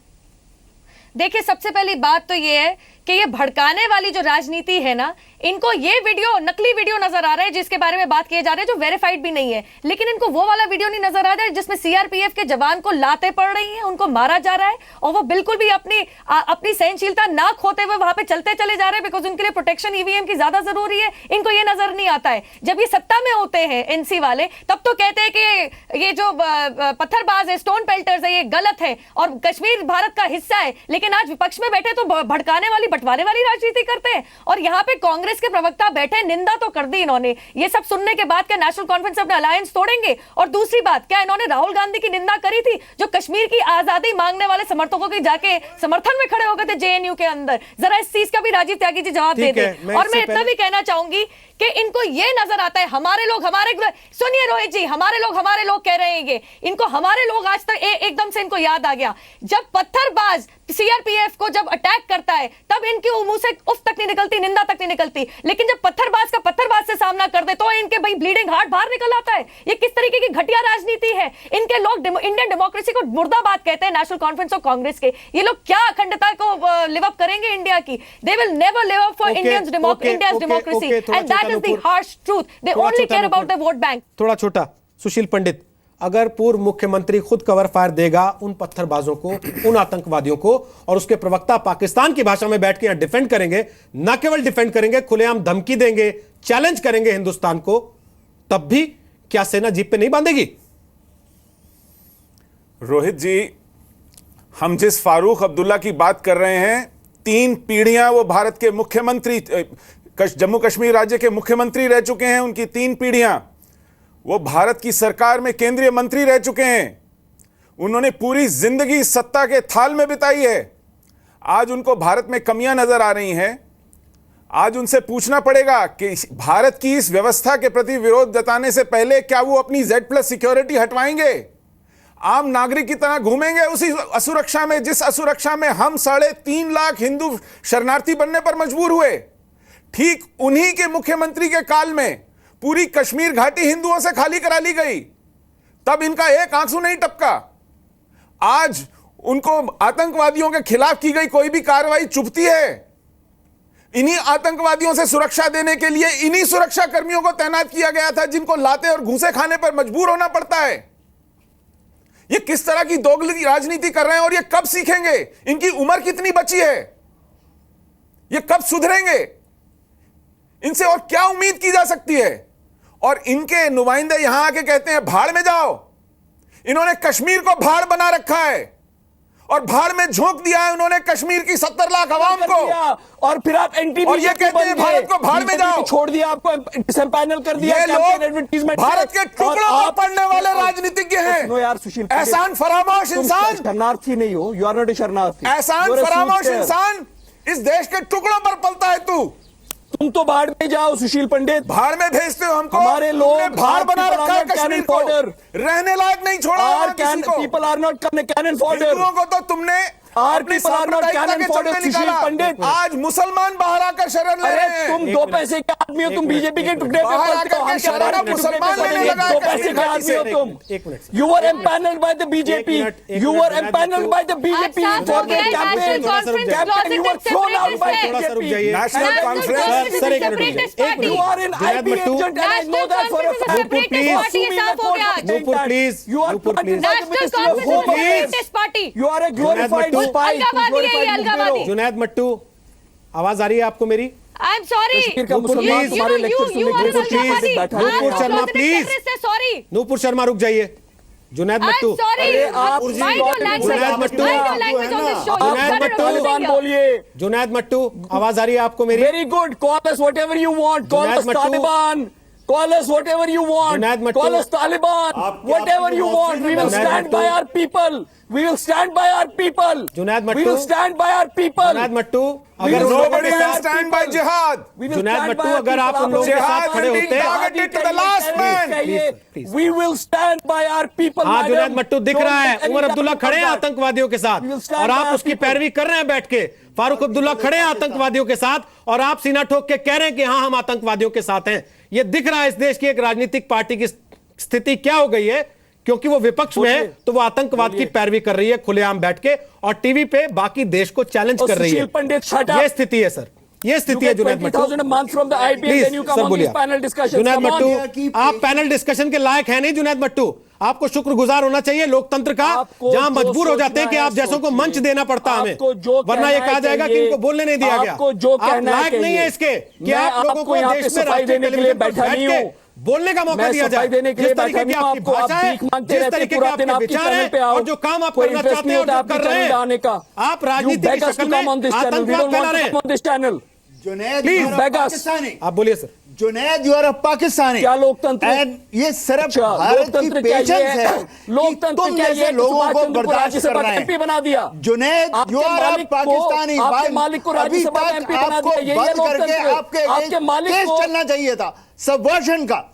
देखिए, सबसे पहली बात तो ये है कि ये भड़काने वाली जो राजनीति है ना, इनको ये वीडियो, नकली वीडियो नजर आ रहा है जिसके बारे में बात किए जा रहे हैं, जो वेरीफाइड भी नहीं है, लेकिन इनको वो वाला वीडियो नहीं नजर आ रहा है जिसमें सीआरपीएफ के जवान को लाते पड़ रही हैं, उनको मारा जा रहा है, और वो बिल्कुल भी अपनी सहनशीलता ना खोते हुए वहां पे चलते चले जा रहे हैं, बिकॉज उनके लिए प्रोटेक्शन ईवीएम की ज्यादा जरूरी है। इनको ये नजर नहीं आता है। जब ये सत्ता में होते हैं एनसी वाले, तब तो कहते हैं कि ये जो पत्थरबाज है, स्टोन पेल्टर्स है, ये गलत है और कश्मीर भारत का हिस्सा है, लेकिन आज विपक्ष में बैठे तो भड़काने वाली, बंटवारे वाली राजनीति करते हैं। और यहाँ पे कांग्रेस के प्रवक्ता बैठे, निंदा तो कर दी इन्होंने। ये सब सुनने के बाद क्या नेशनल कॉन्फ्रेंस अपना अलायंस तोड़ेंगे? और दूसरी बात, क्या इन्होंने राहुल गांधी की निंदा करी थी, जो कश्मीर की आजादी मांगने वाले समर्थकों की जाके समर्थन में खड़े हो गए थे जेएनयू के अंदर? जरा इस चीज का भी राजीव त्यागी जी जवाब दे दें। और मैं इतना भी कहना चाहूंगी कि इनको ये नजर आता है, हमारे लोग सुनिए रोहित जी, हमारे लोग कह रहे हैं ये, इनको हमारे लोग आज तक एकदम से इनको याद आ गया। जब पत्थरबाज सीआरपीएफ को जब अटैक करता है, तब इनके मुंह से उफ तक नहीं निकलती, निंदा तक नहीं निकलती, लेकिन जब पत्थरबाज का पत्थरबाज से सामना कर दे तो इनके भाई ब्लीडिंग हार्ट बाहर निकल आता है। ये किस तरीके की घटिया राजनीति है? इनके लोग इंडियन डेमोक्रेसी को मुर्दाबाद कहते हैं, नेशनल कॉन्फ्रेंस और कांग्रेस के। ये लोग क्या अखंडता को लिव अप करेंगे इंडिया की? They will never live up for Indians democracy, and that is the harsh truth. They only care about the vote bank. थोड़ा छोटा सुशील पंडित, अगर पूर्व मुख्यमंत्री खुद कवर फायर देगा उन पत्थरबाजों को, उन आतंकवादियों को, और उसके प्रवक्ता पाकिस्तान की भाषा में बैठ के यहां डिफेंड करेंगे, ना केवल डिफेंड करेंगे, खुलेआम धमकी देंगे, चैलेंज करेंगे हिंदुस्तान को, तब भी क्या सेना जीप पे नहीं बांधेगी? रोहित जी, हम जिस फारूक अब्दुल्ला की बात कर रहे हैं, 3 पीढ़ियां वो भारत के मुख्यमंत्री, जम्मू कश्मीर राज्य के मुख्यमंत्री रह चुके हैं। उनकी 3 पीढ़ियां वो भारत की सरकार में केंद्रीय मंत्री रह चुके हैं। उन्होंने पूरी जिंदगी सत्ता के थाल में बिताई है। आज उनको भारत में कमियां नजर आ रही हैं। आज उनसे पूछना पड़ेगा कि भारत की इस व्यवस्था के प्रति विरोध जताने से पहले क्या वो अपनी Z+ सिक्योरिटी हटवाएंगे? आम नागरिक की तरह घूमेंगे उसी असुरक्षा में जिस असुरक्षा में हम 3.5 लाख हिंदू शरणार्थी बनने पर मजबूर हुए? ठीक उन्हीं के मुख्यमंत्री के काल में पूरी कश्मीर घाटी हिंदुओं से खाली करा ली गई, तब इनका एक आंसू नहीं टपका। आज उनको आतंकवादियों के खिलाफ की गई कोई भी कार्रवाई चुभती है। इन्हीं आतंकवादियों से सुरक्षा देने के लिए इन्हीं सुरक्षा कर्मियों को तैनात किया गया था, जिनको लाते और घूसे खाने पर मजबूर होना पड़ता है। ये किस तरह की दोगली राजनीति कर रहे हैं और ये कब सीखेंगे? इनकी उम्र कितनी बची है? ये कब सुधरेंगे? इनसे और क्या उम्मीद की जा सकती है? और इनके नुमाइंदे यहां आके कहते हैं भाड़ में जाओ। इन्होंने कश्मीर को भाड़ बना रखा है और भाड़ में झोंक दिया है उन्होंने कश्मीर की 70 लाख आवाम को। और फिर आप एंटी और ये कहते हैं भारत को भाड़ में जाओ। छोड़ दिया, आपको डिसएम्पैनल कर दिया। ये लोग भारत के टुकड़ों पर पड़ने वाले राजनीतिज्ञ हैं। नो यार सुशील, एहसान फरामोश इंसान, शरणार्थी नहीं हो, यू आर नॉट ए शरणार्थी। एहसान फरामोश इंसान इस देश के टुकड़ों पर पलता है तू। तुम तो भाड़ में जाओ सुशील पंडित। भाड़ में भेजते हो हमको। हमारे लोग भाड़ बना रखा है कश्मीर को, रहने लायक नहीं छोड़ा किसी को। People are not cannon fodder. हिंदुओं को तो तुमने अपनी सांप्रदायिकता के चलते निकाला। पंडित, आज मुसलमान बाहर आकर शरण ले रहे हैं। तुम 2 पैसे के आदमी हो, तुम बीजेपी के टुकड़े बाहर आकर शरण मुसलमान लेने लगा। 2 पैसे के आदमी हो तुम। You were empaneled by the BJP. You were empaneled by the BJP for the campaign. You were thrown out by BJP. National Conference. You are an IP agent and I know that for a fact. Nupur please, You are funded by the Ministry of Home Affairs. You are a glorified spy. Junaid Mattu, आवाज आ रही है आपको मेरी? I am sorry. Nupur Sharma please, Nupur Sharma रुक जाइए। जुनैद मट्टू, जुनैद मट्टू, आवाज आ रही है आपको मेरी? Very good, call us whatever you want, call us Taliban, Call us whatever you want. Junaid Mattu, Call us Taliban. Whatever you want. We will Junaid stand by Mattu, our people. We will stand by our people. Junaid We Mattu, will stand by our people. Junaid Mattu, We अगर will उन लोगों Nobody के will साथ stand by jihad. We will Junaid stand Mattu, by our अगर आप people. उन लोगों के Jihad साथ खड़े will be होते targeted to the last man. Please. We will stand by our people. हाँ madam. जुनैद मट्टू दिख Don't रहा है, take any Omar Abdullah doubt खड़े हैं about that. आतंकवादियों के साथ We will stand और by आप our उसकी people. पैरवी कर रहे हैं बैठ के। फारूक अब्दुल्ला खड़े हैं आतंकवादियों के साथ और आप सीना ठोक के कह रहे हैं कि हाँ हम आतंकवादियों के साथ हैं। ये दिख रहा है इस देश की एक राजनीतिक पार्टी की स्थिति क्या हो गई है, क्योंकि वो विपक्ष में है तो वो आतंकवाद की पैरवी कर रही है खुलेआम बैठ के और टीवी पे बाकी देश को चैलेंज कर रही है। ये स्थिति है सर, ये स्थिति है जुनैद मट्टू। प्लीज सर बोलिए। जुनैद मट्टू, आप पैनल डिस्कशन के लायक हैं नहीं जुनैद मट्टू। आपको शुक्रगुजार होना चाहिए लोकतंत्र का, जहां मजबूर हो जाते हैं कि आप जैसों को मंच देना पड़ता हमें, वरना ये कहा जाएगा कि इनको बोलने नहीं दिया गया। आप लायक नहीं है इसके कि आप लोगों को देश में राष्ट्रीय टेलीविजन पर बैठ के बोलने का मौका दिया जाए। जिस तरीके की आपकी भाषा है, जिस तरीके के आपके विचार हैं और जो काम आप करना चाहते हैं और जो कर रहे हैं, आप राजनीति की शक्ल में आतंकवाद फैला रहे हैं। जुनैद, प्लीज पाकिस्तानी, आप बोलिए sir. Junaid, you are a Pakistani. क्या लोकतंत्र? एंड ये सिर्फ भारत की पेशेंस है। लोकतंत्र तुम जैसे लोगों को बर्दाश्त कर रहे हैं। बना दिया Junaid, you are a Pakistani. आपके मालिक को राज्यसभा का एमपी बना दिया। ये बंद करके आपके मालिक केस चलना चाहिए था सबवर्जन का।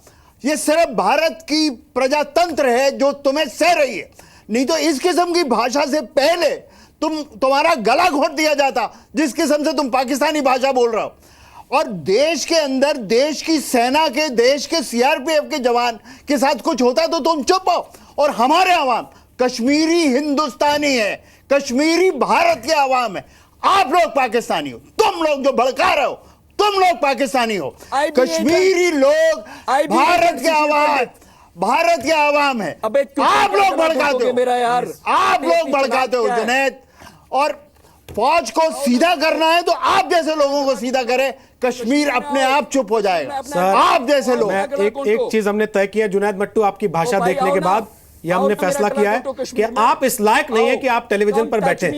ये सिर्फ भारत की प्रजातंत्र है जो तुम्हें सह रही है, नहीं तो इस किस्म की भाषा से पहले तुम्हारा गला घोट दिया जाता जिस किस्म से तुम पाकिस्तानी भाषा बोल रहे हो। और देश के अंदर देश की सेना के, देश के सीआरपीएफ के जवान के साथ कुछ होता है तो तुम चुप हो। और हमारे अवाम कश्मीरी हिंदुस्तानी है, कश्मीरी भारत के अवाम है। आप लोग पाकिस्तानी हो, तुम लोग जो भड़का रहे हो, तुम लोग पाकिस्तानी हो। कश्मीरी लोग भारत के अवाम है, भारत के अवाम है। आप लोग भड़काते हो, मेरा यार, आप लोग भड़काते हो जुनैद। और फौज को सीधा करना है तो आप जैसे लोगों को सीधा करे, कश्मीर अपने आप चुप हो जाएगा। आप जैसे लोग। एक चीज हमने तय किया जुनैद मट्टू, आपकी भाषा देखने के बाद ये हमने फैसला किया है कि आप इस लायक नहीं है कि आप टेलीविजन पर बैठे।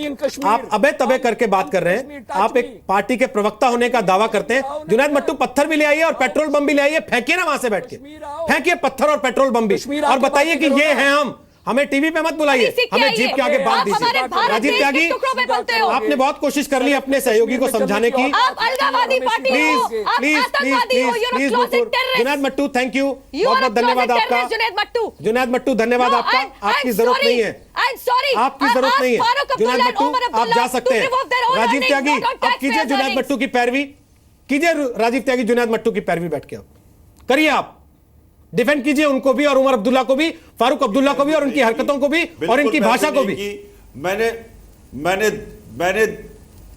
आप अबे तबे करके बात कर रहे हैं। आप एक पार्टी के प्रवक्ता होने का दावा करते हैं। जुनैद मट्टू, पत्थर भी ले आइए और पेट्रोल बम भी ले आइए, फेंकिए ना वहां से बैठ के, फेंकिए पत्थर और पेट्रोल बम भी, और बताइए कि ये हैं हम। हमें टीवी पे मत बुलाइए, हमें जीप के आगे बांध दीजिए। राजीव त्यागी, आपने बहुत कोशिश कर ली अपने सहयोगी को समझाने की। Please Junaid Mattu, thank you, बहुत बहुत धन्यवाद आपका। जुनैद मट्टू धन्यवाद आपका, आपकी जरूरत नहीं है, आपकी जरूरत नहीं है। जुनैद मट्टू आप जा सकते हैं। राजीव त्यागी आप कीजिए जुनैद मट्टू की पैरवी, कीजिए राजीव त्यागी जुनैद मट्टू की पैरवी बैठ के, आप करिए, आप डिफेंड कीजिए उनको भी और उमर अब्दुल्ला को भी, फारूक अब्दुल्ला को भी और उनकी हरकतों को भी और इनकी भाषा को भी। मैंने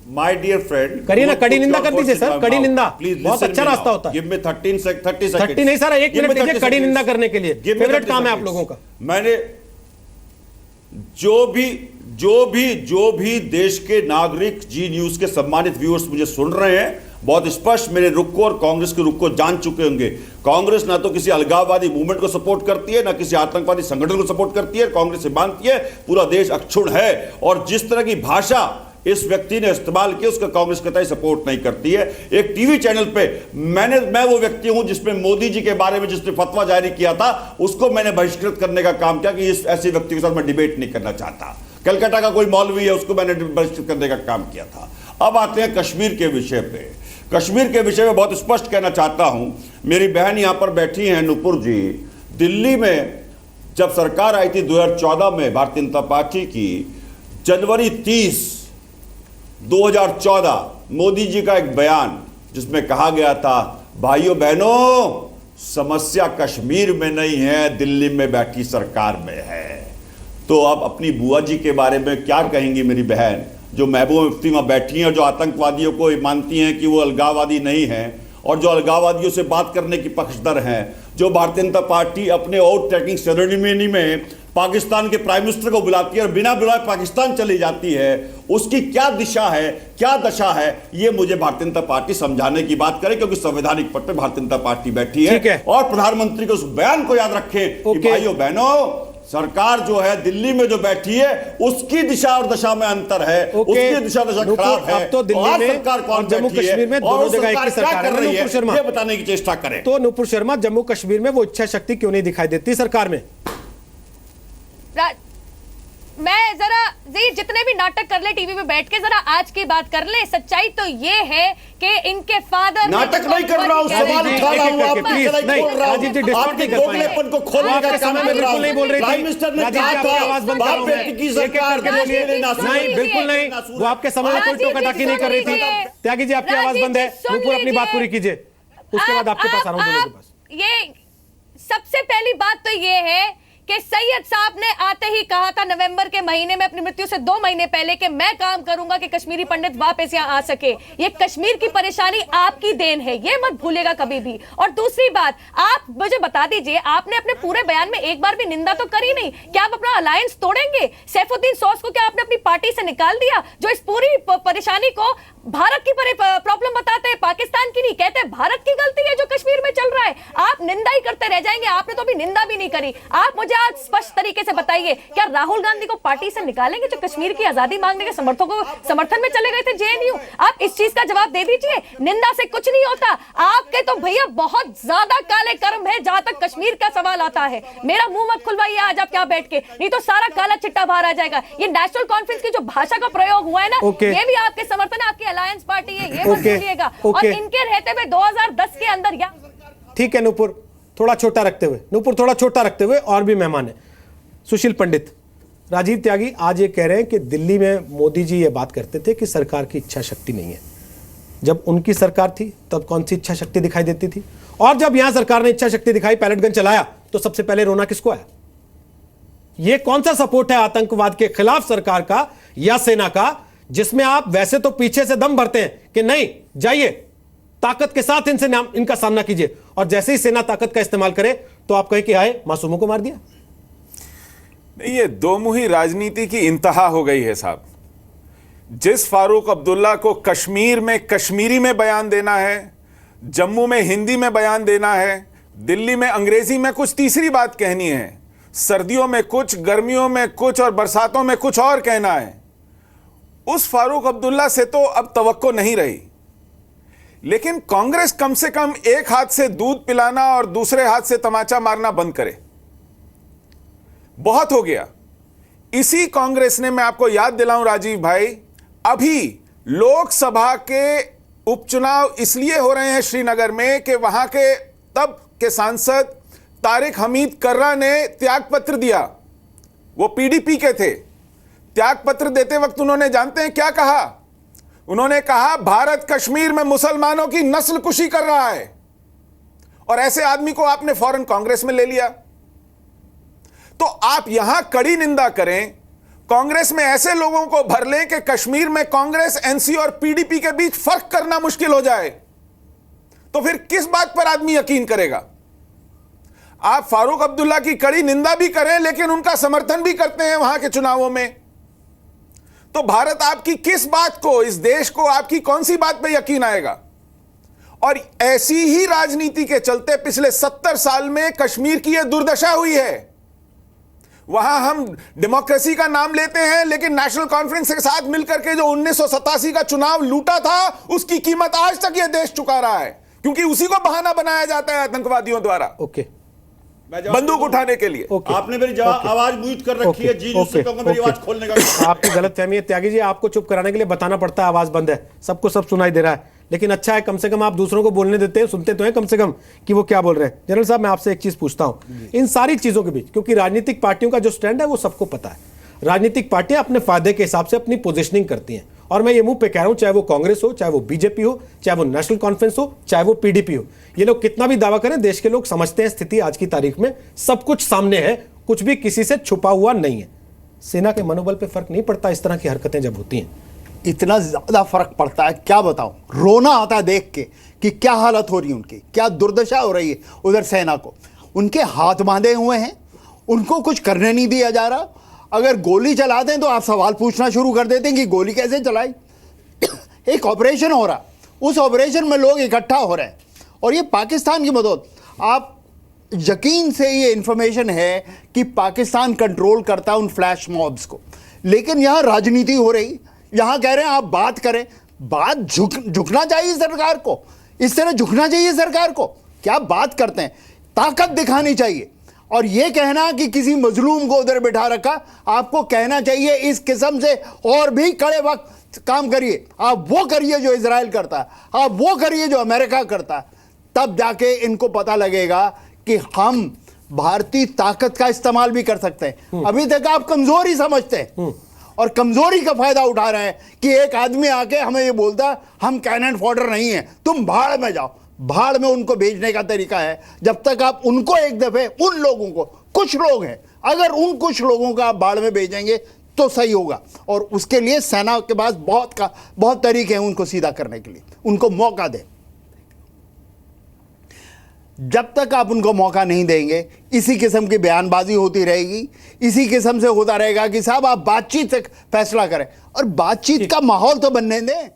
माय डियर फ्रेंड, करिए ना, कड़ी निंदा कर दीजिए सर, कड़ी निंदा बहुत अच्छा रास्ता होता है। Give me 30 second. 30 नहीं सर, 1 मिनट दीजिए कड़ी निंदा करने के लिए, फेवरेट काम है आप लोगों का। मैंने जो भी देश के नागरिक, जी न्यूज के सम्मानित व्यूअर्स मुझे सुन रहे हैं, बहुत स्पष्ट मेरे रुख को और कांग्रेस के रुख को जान चुके होंगे। कांग्रेस ना तो किसी अलगाववादी मूवमेंट को सपोर्ट करती है, ना किसी आतंकवादी संगठन को सपोर्ट करती है। कांग्रेस से मानती है पूरा देश अक्षुण्ण है, और जिस तरह की भाषा इस व्यक्ति ने इस्तेमाल किया उसका कांग्रेस कतई सपोर्ट नहीं करती है। एक टीवी चैनल पे मैं वो व्यक्ति हूं जिसमें मोदी जी के बारे में जिसने फतवा जारी किया था उसको मैंने बहिष्कृत करने का काम किया कि इस ऐसे व्यक्ति के साथ मैं डिबेट नहीं करना चाहता। कलकत्ता का कोई मौलवी है, उसको मैंने बहिष्कृत करने का काम किया था। अब आते हैं कश्मीर के विषय पे। कश्मीर के विषय में बहुत स्पष्ट कहना चाहता हूं, मेरी बहन यहां पर बैठी हैं नुपुर जी। दिल्ली में जब सरकार आई थी 2014 में भारतीय जनता पार्टी की, जनवरी 30, 2014 मोदी जी का एक बयान जिसमें कहा गया था, भाइयों बहनों समस्या कश्मीर में नहीं है, दिल्ली में बैठी सरकार में है। तो अब अपनी बुआ जी के बारे में क्या कहेंगी मेरी बहन, जो महबूबा मुफ्ती वहां बैठी हैं और जो आतंकवादियों को मानती हैं कि वो अलगाववादी नहीं हैं, और जो अलगाववादियों से बात करने की पक्षधर हैं, जो भारतीय जनता पार्टी अपने आउट ट्रैकिंग सेरेमनी में पाकिस्तान के प्राइम मिनिस्टर को बुलाती है और बिना बुलाए पाकिस्तान चली जाती है, उसकी क्या दिशा है, क्या दशा है, ये मुझे भारतीय जनता पार्टी समझाने की बात करे, क्योंकि संवैधानिक पद पे भारतीय जनता पार्टी बैठी है। और प्रधानमंत्री के उस बयान को याद रखें कि भाइयों बहनों सरकार जो है दिल्ली में जो बैठी है उसकी दिशा और दशा में अंतर है, उसकी दिशा दशा खराब है। अब तो दिल्ली में सरकार कौन जम्मू कश्मीर में दोनों जगह एक ही सरकार कर रही है, शर्मा ये बताने की चेष्टा करें। तो नुपुर शर्मा, जम्मू कश्मीर में वो इच्छा शक्ति क्यों नहीं दिखाई देती सरकार में? मैं जरा जी जितने भी नाटक कर ले टीवी पे बैठ के, जरा आज की बात कर ले। सच्चाई तो ये है कि इनके फादर नाटक नहीं कर रहा हूं, सवाल उठा रहा हूं, आप राजीव जी आपके दोगलेपन को खोलने का काम कर रहा हूं। नहीं बोल रही थी प्राइम मिनिस्टर ने कहा था आवाज बंद बाप बेटी की सरकार नहीं, बिल्कुल नहीं, वो आपके समय में कोई टोका-टाकी नहीं कर रही थी। त्यागी जी, आपकी आवाज बंद है, नुपुर अपनी बात पूरी कीजिए, उसके बाद आपके पास आ रहा हूं। ये सबसे पहली बात तो ये है कि सैयद साहब ने आते ही कहा था नवंबर के महीने में, अपनी मृत्यु से 2 महीने पहले, कि मैं काम करूंगा कि कश्मीरी पंडित वापस यहां आ सके। ये कश्मीर की परेशानी आपकी देन है, ये मत भूलेगा कभी भी। और दूसरी बात, आप मुझे बता दीजिए, आपने अपने पूरे बयान में एक बार भी निंदा तो करी नहीं। क्या आप अपना अलायंस तोड़ेंगे? सैफुद्दीन सोस को क्या आपने अपनी पार्टी से निकाल दिया, जो इस पूरी परेशानी को भारत की प्रॉब्लम बताते हैं, पाकिस्तान की नहीं? कहते हैं भारत की गलती है जो कश्मीर में चल रहा है। आप निंदा ही करते रह जाएंगे, आपने तो अभी निंदा भी नहीं करी। आप मुझे आज स्पष्ट तरीके से बताइए, क्या राहुल गांधी को पार्टी से निकालेंगे जो कश्मीर की आजादी मांगने के समर्थन में चले गए थे जेएनयू? आप इस चीज का जवाब दे दीजिए। निंदा से कुछ नहीं होता। आपके तो भैया बहुत ज्यादा काले कर्म है जहां तक कश्मीर का सवाल आता है। मेरा मुंह मत खुलवाइए आज आप क्या बैठ के, नहीं तो सारा काला चिट्टा बाहर आ जाएगा। ये नेशनल कॉन्फ्रेंस की जो भाषा का प्रयोग हुआ है ना, ये भी आपके समर्थन, आपकी अलायंस पार्टी है, ये मत भूलिएगा। और इनके रहते हुए 2010 के अंदर या ठीक है नुपुर, थोड़ा छोटा रखते हुए, नुपुर थोड़ा छोटा रखते हुए, और भी मेहमान है सुशील पंडित। राजीव त्यागी आज ये कह रहे हैं कि दिल्ली में मोदी जी ये बात करते थे कि सरकार की इच्छा शक्ति नहीं है। जब उनकी सरकार थी तब कौन सी इच्छा शक्ति दिखाई देती थी? और जब यहां सरकार ने इच्छा शक्ति दिखाई, पैलेट गन चलाया, तो सबसे पहले रोना किसको आया? यह कौन सा सपोर्ट है आतंकवाद के खिलाफ सरकार का या सेना का, जिसमें आप वैसे तो पीछे से दम भरते हैं कि नहीं जाइए, ताकत के साथ इनका सामना कीजिए, और जैसे ही सेना ताकत का इस्तेमाल करे तो आप कहें कि आए मासूमों को मार दिया? ये दोमुही राजनीति की इंतहा हो गई है साहब। जिस फारूक अब्दुल्ला को कश्मीर में कश्मीरी में बयान देना है, जम्मू में हिंदी में बयान देना है, दिल्ली में अंग्रेजी में कुछ तीसरी बात कहनी है, सर्दियों में कुछ, गर्मियों में कुछ और बरसातों में कुछ और कहना है, उस फारूक अब्दुल्ला से तो अब तवक्को नहीं रही। लेकिन कांग्रेस कम से कम एक हाथ से दूध पिलाना और दूसरे हाथ से तमाचा मारना बंद करे। बहुत हो गया। इसी कांग्रेस ने, मैं आपको याद दिलाऊं राजीव भाई, अभी लोकसभा के उपचुनाव इसलिए हो रहे हैं श्रीनगर में कि वहां के तब के सांसद तारिक हमीद कर्रा ने त्यागपत्र दिया। वो पीडीपी के थे। त्यागपत्र देते वक्त उन्होंने जानते हैं क्या कहा? उन्होंने कहा भारत कश्मीर में मुसलमानों की नस्लकुशी कर रहा है। और ऐसे आदमी को आपने फौरन कांग्रेस में ले लिया। तो आप यहां कड़ी निंदा करें, कांग्रेस में ऐसे लोगों को भर लें कि कश्मीर में कांग्रेस, एनसी और पीडीपी के बीच फर्क करना मुश्किल हो जाए, तो फिर किस बात पर आदमी यकीन करेगा? आप फारूक अब्दुल्ला की कड़ी निंदा भी करें लेकिन उनका समर्थन भी करते हैं वहां के चुनावों में, तो भारत आपकी किस बात को, इस देश को आपकी कौन सी बात पे यकीन आएगा? और ऐसी ही राजनीति के चलते पिछले 70 साल में कश्मीर की यह दुर्दशा हुई है। वहां हम डेमोक्रेसी का नाम लेते हैं, लेकिन नेशनल कॉन्फ्रेंस के साथ मिलकर के जो 1987 का चुनाव लूटा था, उसकी कीमत आज तक यह देश चुका रहा है, क्योंकि उसी को बहाना बनाया जाता है आतंकवादियों द्वारा बंदूक उठाने के लिए। आपने मेरी आवाज म्यूट कर रखी है जी, उससे कहूंगा मेरी आवाज खोलने का। आपकी गलतफहमी है त्यागी जी, आपको चुप कराने के लिए बताना पड़ता है आवाज बंद है, सबको सब सुनाई दे रहा है। लेकिन अच्छा है, कम से कम आप दूसरों को बोलने देते हैं, सुनते तो हैं कम से कम कि वो क्या बोल रहे हैं। जनरल साहब, मैं आपसे एक चीज पूछता हूं, इन सारी चीजों के बीच, क्योंकि राजनीतिक पार्टियों का जो स्टैंड है वो सबको पता है, राजनीतिक पार्टियां अपने फायदे के हिसाब से अपनी पोजिशनिंग करती हैं, और मैं ये मुंह पे कह रहा हूं, चाहे वो कांग्रेस हो, चाहे वो बीजेपी हो, चाहे वो नेशनल कॉन्फ्रेंस हो, चाहे वो पीडीपी हो, ये लोग कितना भी दावा करें, देश के लोग समझते हैं स्थिति आज की तारीख में सब कुछ सामने है, कुछ भी किसी से छुपा हुआ नहीं है। सेना के मनोबल पे फर्क नहीं पड़ता इस तरह की हरकतें जब होती हैं? इतना ज्यादा फर्क पड़ता है, क्या बताऊं। रोना आता है देख के कि क्या हालत हो रही है उनकी, क्या दुर्दशा हो रही है उधर सेना को। उनके हाथ बांधे हुए हैं, उनको कुछ करने नहीं दिया जा रहा। अगर गोली चला दें तो आप सवाल पूछना शुरू कर देते हैं कि गोली कैसे चलाई। एक ऑपरेशन हो रहा, उस ऑपरेशन में लोग इकट्ठा हो रहे हैं, और ये पाकिस्तान की मदद। आप यकीन से ये इंफॉर्मेशन है कि पाकिस्तान कंट्रोल करता है उन फ्लैश मॉब्स को, लेकिन यहां राजनीति हो रही, यहां कह रहे हैं आप बात करें, बात झुकना चाहिए सरकार को, इस तरह झुकना चाहिए सरकार को। क्या बात करते हैं, ताकत दिखानी चाहिए। और ये कहना कि किसी मजलूम को उधर बिठा रखा, आपको कहना चाहिए इस किस्म से और भी कड़े वक्त काम करिए। आप वो करिए जो इजराइल करता है, आप वो करिए जो अमेरिका करता है, तब जाके इनको पता लगेगा कि हम भारतीय ताकत का इस्तेमाल भी कर सकते हैं। अभी तक आप कमजोरी समझते हैं और कमजोरी का फायदा उठा रहे हैं कि एक आदमी आके हमें ये बोलता हम कैनन फॉडर नहीं है, तुम भाड़ में जाओ। भाड़ में उनको भेजने का तरीका है, जब तक आप उनको एक दफे उन लोगों को, कुछ लोग हैं, अगर उन कुछ लोगों का आप भाड़ में भेजेंगे तो सही होगा। और उसके लिए सेना के पास बहुत तरीके हैं उनको सीधा करने के लिए, उनको मौका दें। जब तक आप उनको मौका नहीं देंगे, इसी किस्म की बयानबाजी होती रहेगी, इसी किस्म से होता रहेगा कि साहब आप बातचीत से फैसला करें, और बातचीत का माहौल तो बनने दें।